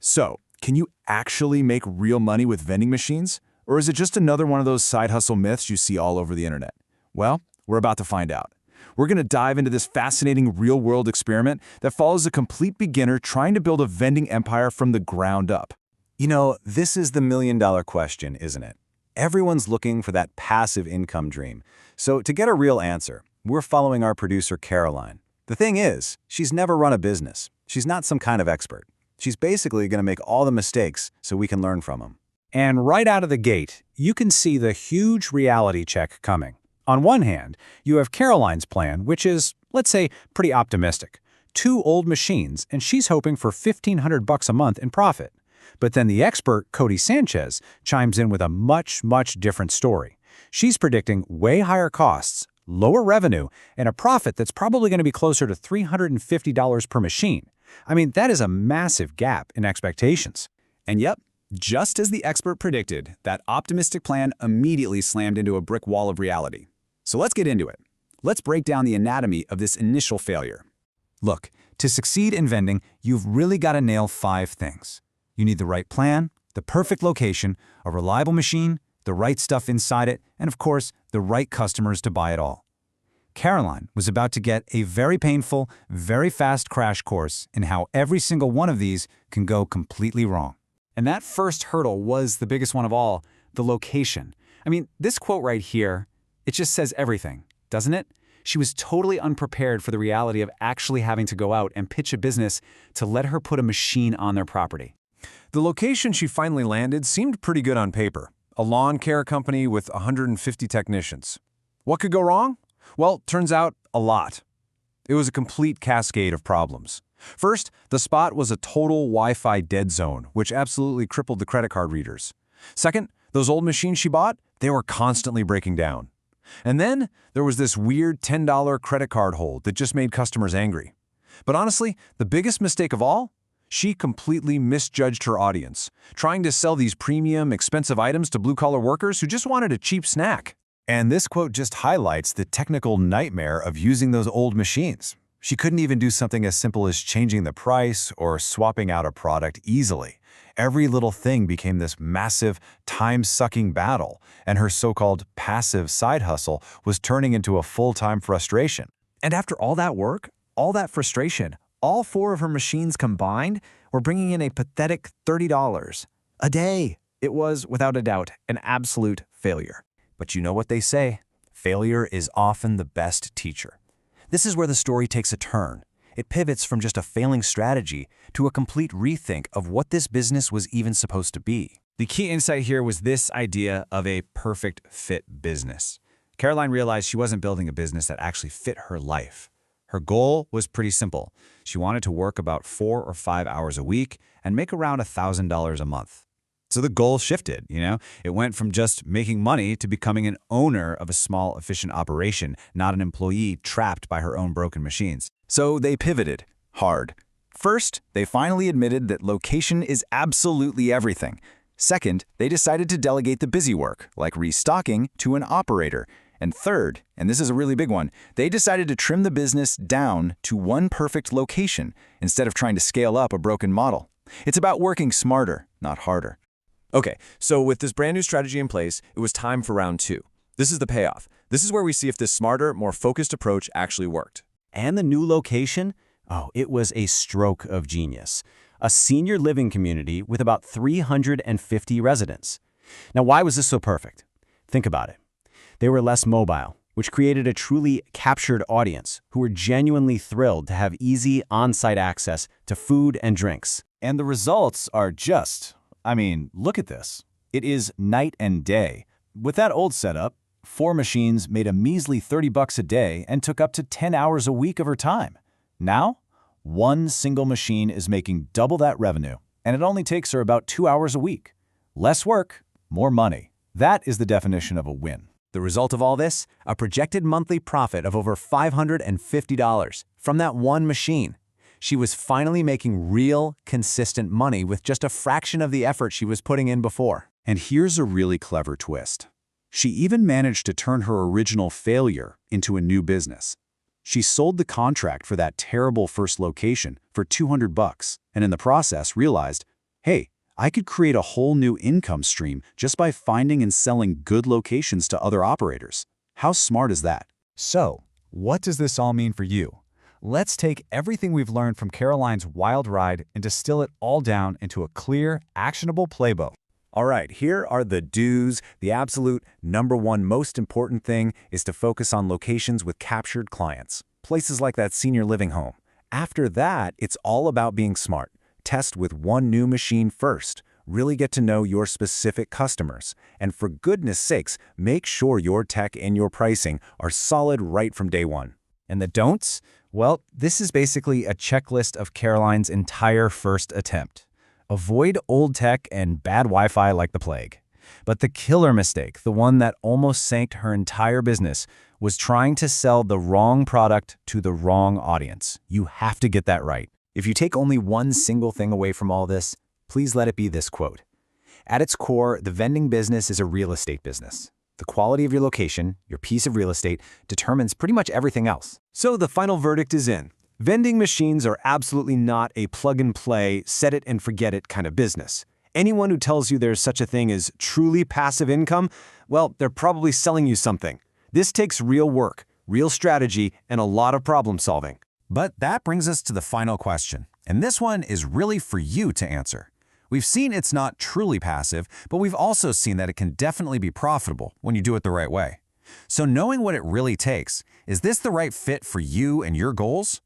So, can you actually make real money with vending machines? Or is it just another one of those side hustle myths you see all over the internet? Well, we're about to find out. We're going to dive into this fascinating real-world experiment that follows a complete beginner trying to build a vending empire from the ground up. You know, this is the million-dollar question, isn't it? Everyone's looking for that passive income dream. So to get a real answer, we're following our producer, Caroline. The thing is, she's never run a business. She's not some kind of expert. She's basically going to make all the mistakes so we can learn from them. And right out of the gate, you can see the huge reality check coming. On one hand, you have Caroline's plan, which is, let's say, pretty optimistic. 2 old machines, and she's hoping for $1,500 a month in profit. But then the expert, Cody Sanchez, chimes in with a much different story. She's predicting way higher costs, lower revenue, and a profit that's probably going to be closer to $350 per machine. I mean, that is a massive gap in expectations. And yep, just as the expert predicted, that optimistic plan immediately slammed into a brick wall of reality. So let's get into it. Let's break down the anatomy of this initial failure. Look, to succeed in vending, you've really got to nail 5 things. You need the right plan, the perfect location, a reliable machine, the right stuff inside it, and of course, the right customers to buy it all. Caroline was about to get a very painful, very fast crash course in how every single one of these can go completely wrong. And that first hurdle was the biggest one of all, the location. I mean, this quote right here, it just says everything, doesn't it? She was totally unprepared for the reality of actually having to go out and pitch a business to let her put a machine on their property. The location she finally landed seemed pretty good on paper. A lawn care company with 150 technicians. What could go wrong? Well, turns out a lot. It was a complete cascade of problems. First, the spot was a total Wi-Fi dead zone, which absolutely crippled the credit card readers. Second, those old machines she bought, they were constantly breaking down. And then there was this weird $10 credit card hold that just made customers angry. But honestly, the biggest mistake of all? She completely misjudged her audience, trying to sell these premium, expensive items to blue-collar workers who just wanted a cheap snack. And this quote just highlights the technical nightmare of using those old machines. She couldn't even do something as simple as changing the price or swapping out a product easily. Every little thing became this massive, time-sucking battle, and her so-called passive side hustle was turning into a full-time frustration. And after all that work, all that frustration, all 4 of her machines combined were bringing in a pathetic $30 a day. It was, without a doubt, an absolute failure. But you know what they say, failure is often the best teacher. This is where the story takes a turn. It pivots from just a failing strategy to a complete rethink of what this business was even supposed to be. The key insight here was this idea of a perfect fit business. Caroline realized she wasn't building a business that actually fit her life. Her goal was pretty simple. She wanted to work about 4 or 5 hours a week and make around $1,000 a month. So the goal shifted, It went from just making money to becoming an owner of a small, efficient operation, not an employee trapped by her own broken machines. So they pivoted hard. First, they finally admitted that location is absolutely everything. Second, they decided to delegate the busy work, like restocking, to an operator. And third, and this is a really big one, they decided to trim the business down to one perfect location instead of trying to scale up a broken model. It's about working smarter, not harder. Okay, so with this brand new strategy in place, it was time for round 2. This is the payoff. This is where we see if this smarter, more focused approach actually worked. And the new location? Oh, it was a stroke of genius. A senior living community with about 350 residents. Now, why was this so perfect? Think about it. They were less mobile, which created a truly captured audience who were genuinely thrilled to have easy on-site access to food and drinks. And the results are look at this. It is night and day. With that old setup, 4 machines made a measly $30 a day and took up to 10 hours a week of her time. Now, one single machine is making double that revenue, and it only takes her about 2 hours a week. Less work, more money. That is the definition of a win. The result of all this? A projected monthly profit of over $550 from that one machine. She was finally making real, consistent money with just a fraction of the effort she was putting in before. And here's a really clever twist. She even managed to turn her original failure into a new business. She sold the contract for that terrible first location for $200 and in the process realized, Hey, I could create a whole new income stream just by finding and selling good locations to other operators. How smart is that? So, what does this all mean for you? Let's take everything we've learned from Caroline's wild ride and distill it all down into a clear, actionable playbook. All right, here are the do's. The absolute #1 most important thing is to focus on locations with captured clients, places like that senior living home. After that, it's all about being smart. Test with one new machine first. Really get to know your specific customers. And for goodness sakes, make sure your tech and your pricing are solid right from day one. And the don'ts? Well, this is basically a checklist of Caroline's entire first attempt. Avoid old tech and bad Wi-Fi like the plague. But the killer mistake, the one that almost sank her entire business, was trying to sell the wrong product to the wrong audience. You have to get that right. If you take only one single thing away from all this, please let it be this quote. At its core, the vending business is a real estate business. The quality of your location, your piece of real estate, determines pretty much everything else. So the final verdict is in. Vending machines are absolutely not a plug-and-play, set-it-and-forget-it kind of business. Anyone who tells you there's such a thing as truly passive income, well, they're probably selling you something. This takes real work, real strategy, and a lot of problem solving. But that brings us to the final question, and this one is really for you to answer. We've seen it's not truly passive, but we've also seen that it can definitely be profitable when you do it the right way. So knowing what it really takes, is this the right fit for you and your goals?